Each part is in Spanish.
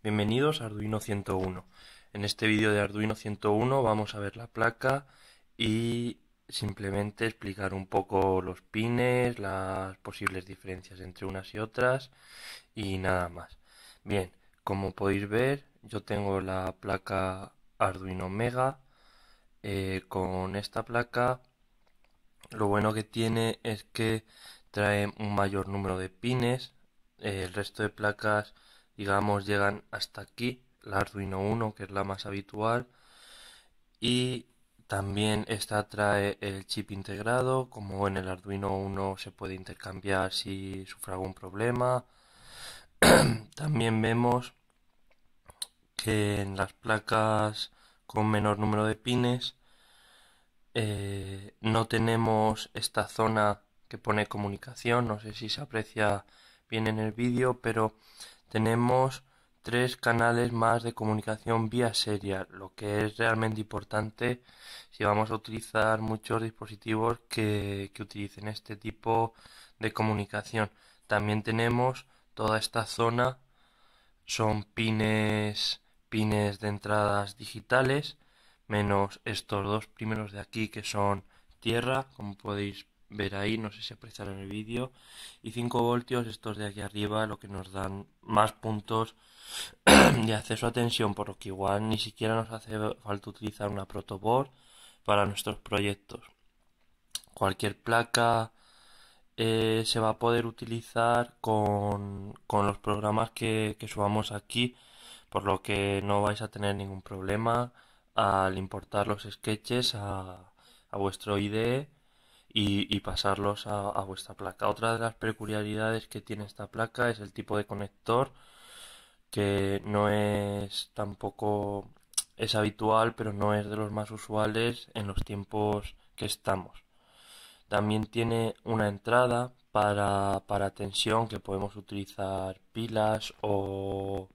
Bienvenidos a Arduino 101. En este vídeo de Arduino 101 vamos a ver la placa y simplemente explicar un poco los pines, las posibles diferencias entre unas y otras y nada más. Bien, como podéis ver, yo tengo la placa Arduino Mega. Con esta placa lo bueno que tiene es que trae un mayor número de pines. El resto de placas, digamos, llegan hasta aquí. La Arduino 1, que es la más habitual. Y también esta trae el chip integrado. Como en el Arduino 1 se puede intercambiar si sufre algún problema. También vemos que en las placas con menor número de pines no tenemos esta zona que pone comunicación. No sé si se aprecia bien en el vídeo, pero tenemos tres canales más de comunicación vía serial, lo que es realmente importante si vamos a utilizar muchos dispositivos que utilicen este tipo de comunicación. También tenemos toda esta zona, son pines de entradas digitales, menos estos dos primeros de aquí que son tierra, como podéis ver ahí, no sé si apreciarán en el vídeo, y 5 voltios estos de aquí arriba, lo que nos dan más puntos de acceso a tensión, por lo que igual ni siquiera nos hace falta utilizar una protoboard para nuestros proyectos. Cualquier placa se va a poder utilizar con los programas que subamos aquí, por lo que no vais a tener ningún problema al importar los sketches a vuestro IDE y pasarlos a vuestra placa. Otra de las peculiaridades que tiene esta placa es el tipo de conector, que no es tampoco es habitual, pero no es de los más usuales en los tiempos que estamos. También tiene una entrada para tensión, que podemos utilizar pilas o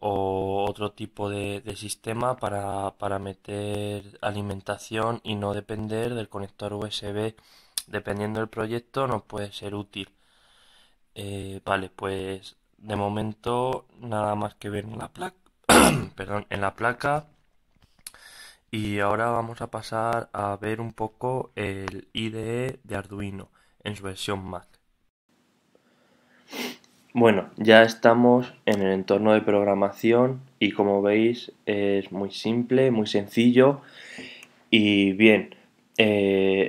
otro tipo de sistema para meter alimentación y no depender del conector USB. Dependiendo del proyecto nos puede ser útil. Vale, pues de momento nada más que ver en la placa, perdón, en la placa. Y ahora vamos a pasar a ver un poco el IDE de Arduino en su versión Mac. Bueno, ya estamos en el entorno de programación y como veis es muy simple, muy sencillo y bien.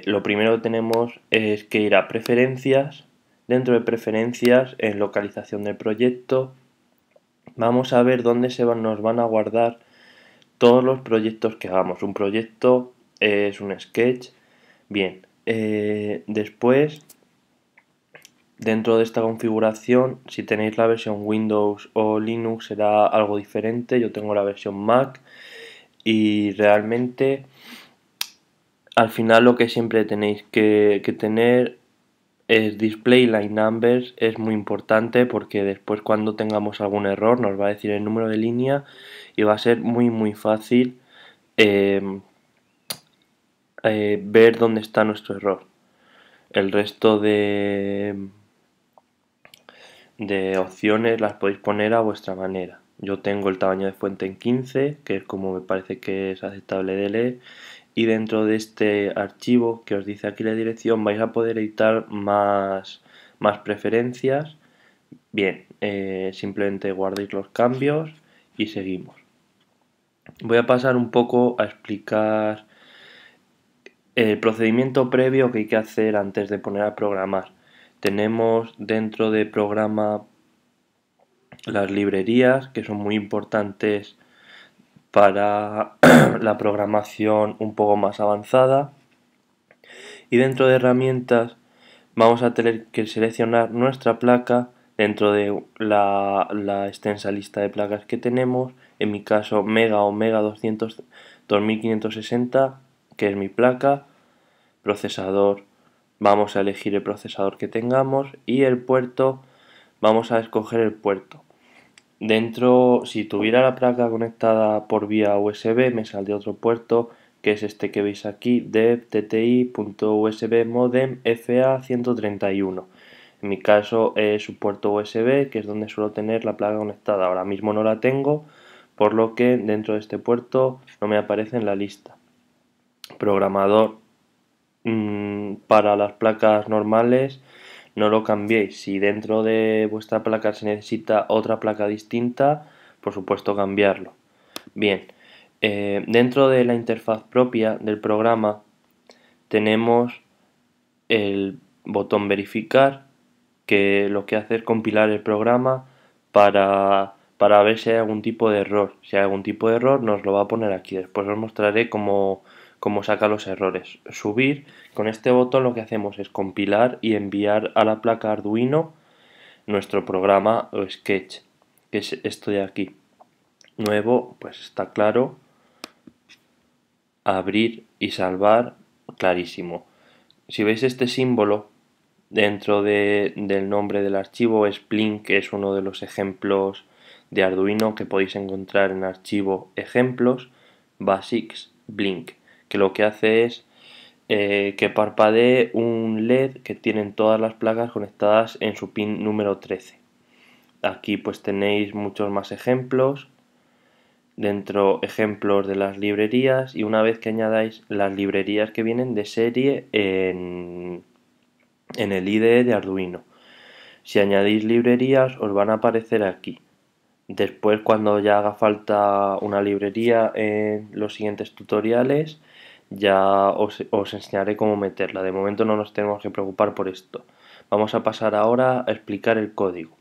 Lo primero que tenemos es que ir a preferencias. Dentro de preferencias, en localización del proyecto, vamos a ver dónde nos van a guardar todos los proyectos que hagamos. Un proyecto es un sketch. Bien, después, dentro de esta configuración, si tenéis la versión Windows o Linux será algo diferente. Yo tengo la versión Mac y realmente al final lo que siempre tenéis que tener es display line numbers. Es muy importante porque después cuando tengamos algún error nos va a decir el número de línea y va a ser muy fácil eh, ver dónde está nuestro error. El resto de opciones las podéis poner a vuestra manera. Yo tengo el tamaño de fuente en 15, que es como me parece que es aceptable de leer, y dentro de este archivo que os dice aquí la dirección vais a poder editar más preferencias. Bien, simplemente guardéis los cambios y seguimos. Voy a pasar un poco a explicar el procedimiento previo que hay que hacer antes de poner a programar. Tenemos dentro de programa las librerías, que son muy importantes para la programación un poco más avanzada. Y dentro de herramientas vamos a tener que seleccionar nuestra placa dentro de la extensa lista de placas que tenemos. En mi caso Mega o Mega 2560, que es mi placa. Procesador, vamos a elegir el procesador que tengamos y el puerto, vamos a escoger el puerto. Dentro, si tuviera la placa conectada por vía USB, me saldría otro puerto, que es este que veis aquí, dev.tti.usb modem FA131. En mi caso es su puerto USB, que es donde suelo tener la placa conectada. Ahora mismo no la tengo, por lo que dentro de este puerto no me aparece en la lista. Programador para las placas normales, no lo cambiéis. Si dentro de vuestra placa se necesita otra placa distinta, por supuesto cambiarlo. Bien, dentro de la interfaz propia del programa tenemos el botón verificar, que lo que hace es compilar el programa para ver si hay algún tipo de error. Si hay algún tipo de error nos lo va a poner aquí. Después os mostraré cómo saca los errores. Subir, con este botón lo que hacemos es compilar y enviar a la placa Arduino nuestro programa o Sketch, que es esto de aquí. Nuevo, pues está claro. Abrir y salvar, clarísimo. Si veis este símbolo dentro del nombre del archivo, es Blink, que es uno de los ejemplos de Arduino que podéis encontrar en archivo ejemplos, Basics Blink, que lo que hace es que parpadee un LED que tienen todas las placas conectadas en su pin número 13. Aquí pues tenéis muchos más ejemplos, dentro ejemplos de las librerías, y una vez que añadáis las librerías que vienen de serie en el IDE de Arduino. Si añadís librerías os van a aparecer aquí. Después, cuando ya haga falta una librería en los siguientes tutoriales, ya os enseñaré cómo meterla. De momento no nos tenemos que preocupar por esto. Vamos a pasar ahora a explicar el código.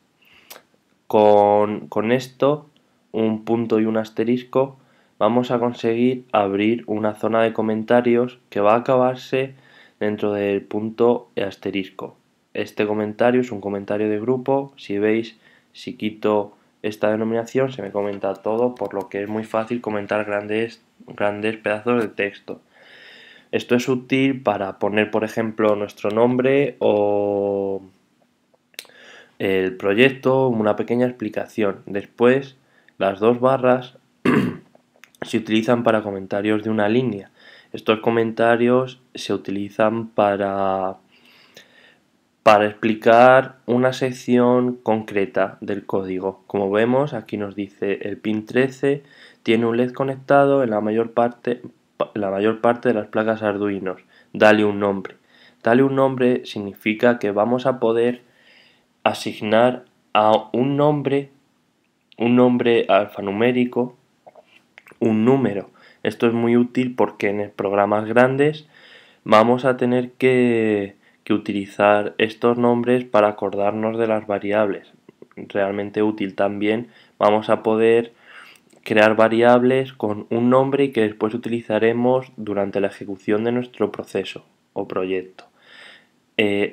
Con esto, un punto y un asterisco, vamos a conseguir abrir una zona de comentarios que va a acabarse dentro del punto y asterisco. Este comentario es un comentario de grupo. Si veis, si quito esta denominación se me comenta todo, por lo que es muy fácil comentar grandes pedazos de texto. Esto es útil para poner, por ejemplo, nuestro nombre o el proyecto, una pequeña explicación. Después, las dos barras se utilizan para comentarios de una línea. Estos comentarios se utilizan para explicar una sección concreta del código. Como vemos, aquí nos dice el pin 13 tiene un LED conectado en la mayor parte de las placas Arduino. Dale un nombre. Dale un nombre significa que vamos a poder asignar a un nombre alfanumérico, un número. Esto es muy útil porque en programas grandes vamos a tener que utilizar estos nombres para acordarnos de las variables. Realmente útil también. Vamos a poder crear variables con un nombre y que después utilizaremos durante la ejecución de nuestro proceso o proyecto.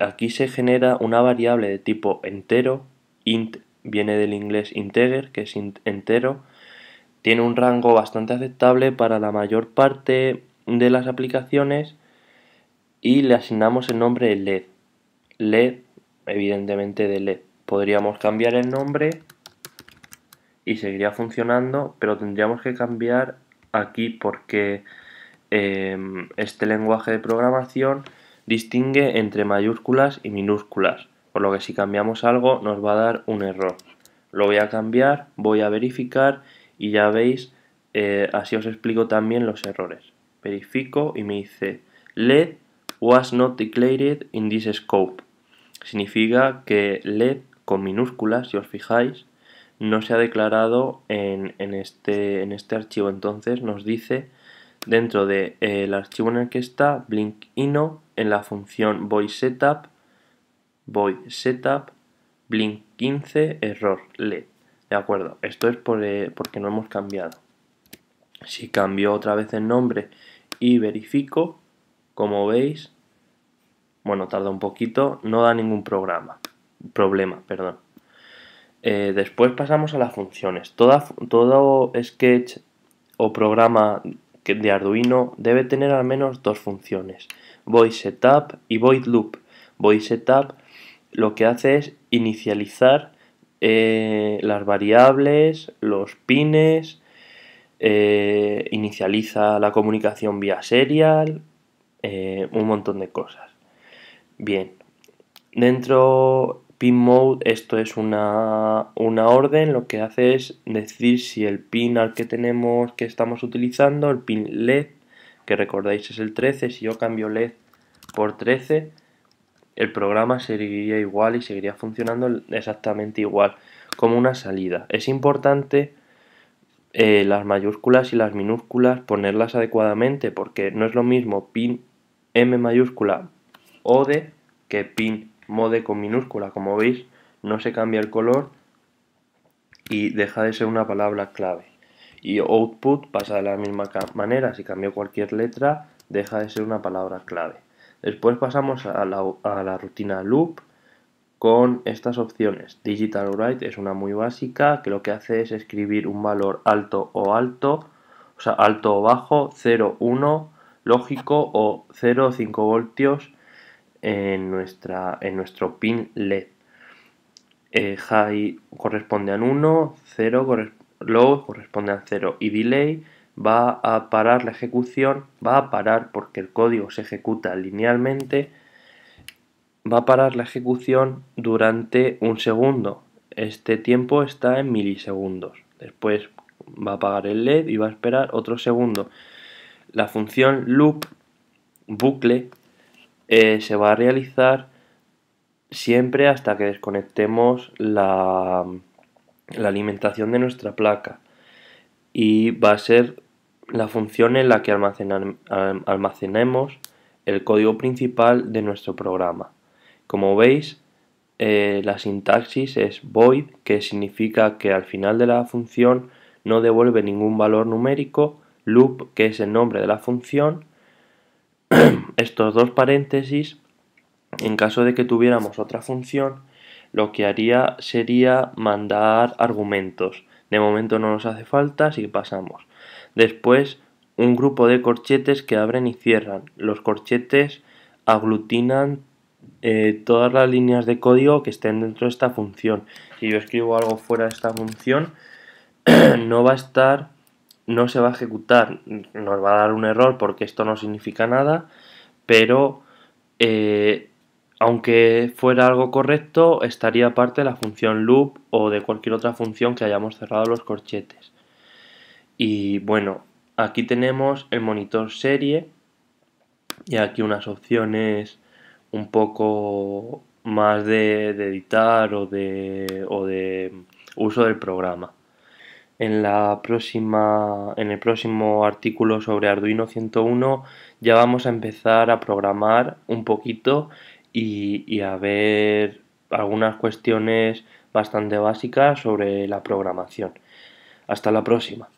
Aquí se genera una variable de tipo entero. Int viene del inglés integer, que es entero. Tiene un rango bastante aceptable para la mayor parte de las aplicaciones y le asignamos el nombre de LED. LED, evidentemente de LED. Podríamos cambiar el nombre y seguiría funcionando, pero tendríamos que cambiar aquí porque este lenguaje de programación distingue entre mayúsculas y minúsculas, por lo que si cambiamos algo nos va a dar un error. Lo voy a cambiar, voy a verificar y ya veis, así os explico también los errores. Verifico y me dice LED was not declared in this scope. Significa que LED con minúsculas, si os fijáis, no se ha declarado en este archivo. Entonces nos dice dentro del archivo en el que está blinkino, en la función void setup blink 15 error LED. De acuerdo, esto es porque no hemos cambiado. Si cambio otra vez el nombre y verifico, como veis, bueno, tarda un poquito, no da ningún problema. Después pasamos a las funciones. Todo sketch o programa de Arduino debe tener al menos dos funciones: void setup y void loop. Void setup lo que hace es inicializar las variables, los pines, inicializa la comunicación vía serial, un montón de cosas. Bien, dentro Pin mode, esto es una orden, lo que hace es decir si el pin al que estamos utilizando, el pin LED, que recordáis es el 13, si yo cambio LED por 13, el programa seguiría igual y seguiría funcionando exactamente igual, como una salida. Es importante las mayúsculas y las minúsculas ponerlas adecuadamente, porque no es lo mismo pin M mayúscula ODE que pin mode con minúscula. Como veis, no se cambia el color y deja de ser una palabra clave. Y output pasa de la misma manera, si cambio cualquier letra deja de ser una palabra clave. Después pasamos a la rutina loop con estas opciones. Digital write es una muy básica, que lo que hace es escribir un valor alto o alto o bajo, 0, 1, lógico, o 0 o 5 voltios en nuestro pin LED. High corresponde a 1, 0 low corresponde a 0 y delay va a parar la ejecución, va a parar porque el código se ejecuta linealmente, va a parar la ejecución durante un segundo. Este tiempo está en milisegundos. Después va a apagar el LED y va a esperar otro segundo. La función loop, bucle, se va a realizar siempre hasta que desconectemos la alimentación de nuestra placa, y va a ser la función en la que almacenemos el código principal de nuestro programa. Como veis, la sintaxis es void, que significa que al final de la función no devuelve ningún valor numérico, loop, que es el nombre de la función, estos dos paréntesis. En caso de que tuviéramos otra función, lo que haría sería mandar argumentos. De momento no nos hace falta, así que pasamos. Después, un grupo de corchetes que abren y cierran. Los corchetes aglutinan todas las líneas de código que estén dentro de esta función. Si yo escribo algo fuera de esta función, no se va a ejecutar, nos va a dar un error porque esto no significa nada, pero aunque fuera algo correcto, estaría parte de la función loop o de cualquier otra función que hayamos cerrado los corchetes. Y bueno, aquí tenemos el monitor serie y aquí unas opciones un poco más de editar o de uso del programa. En el próximo artículo sobre Arduino 101 ya vamos a empezar a programar un poquito y a ver algunas cuestiones bastante básicas sobre la programación. Hasta la próxima.